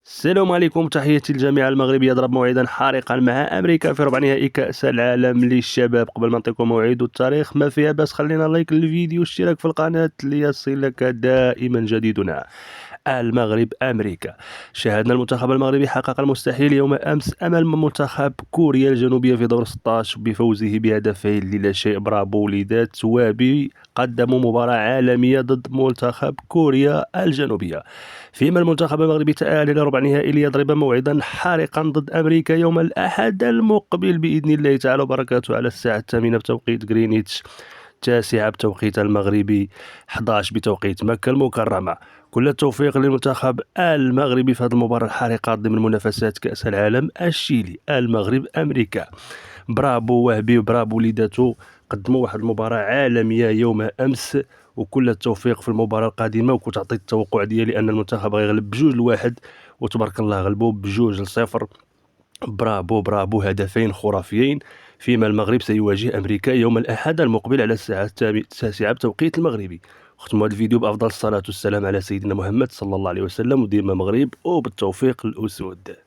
السلام عليكم، تحياتي للجامعة المغربية. ضرب موعدا حارقا مع أمريكا في ربع نهائي كأس العالم للشباب. قبل ما نعطيكم موعد والتاريخ ما فيها بس خلينا لايك للفيديو واشتراك في القناة ليصلك دائما جديدنا. المغرب أمريكا. شاهدنا المنتخب المغربي حقق المستحيل يوم أمس أمام منتخب كوريا الجنوبية في دور 16 بفوزه بهدفين للا شيء. برافو وليدات وابي، قدموا مباراة عالمية ضد منتخب كوريا الجنوبية. فيما المنتخب المغربي تأهل إلى ربع نهائي ليضرب موعدا حارقا ضد أمريكا يوم الأحد المقبل بإذن الله تعالى وبركاته على الساعة 8 بتوقيت غرينتش، 9 بتوقيت المغربي، 11 بتوقيت مكة المكرمة. كل التوفيق للمنتخب المغربي في هذه المباراة الحارقة ضمن منافسات كأس العالم الشيلي. المغرب أمريكا. برافو وهبي وبرافو وليداتو، قدموا واحد المباراة عالمية يوم أمس، وكل التوفيق في المباراة القادمة. وكنت عطيت التوقع ديالي أن المنتخب غيغلب ب2-1، وتبارك الله غلبوا ب2-0. برافو برافو، هدفين خرافيين. فيما المغرب سيواجه أمريكا يوم الأحد المقبل على الساعة 9 بتوقيت المغربي. ختموا هذا الفيديو بأفضل الصلاة والسلام على سيدنا محمد صلى الله عليه وسلم، وديما مغرب وبالتوفيق للأسود.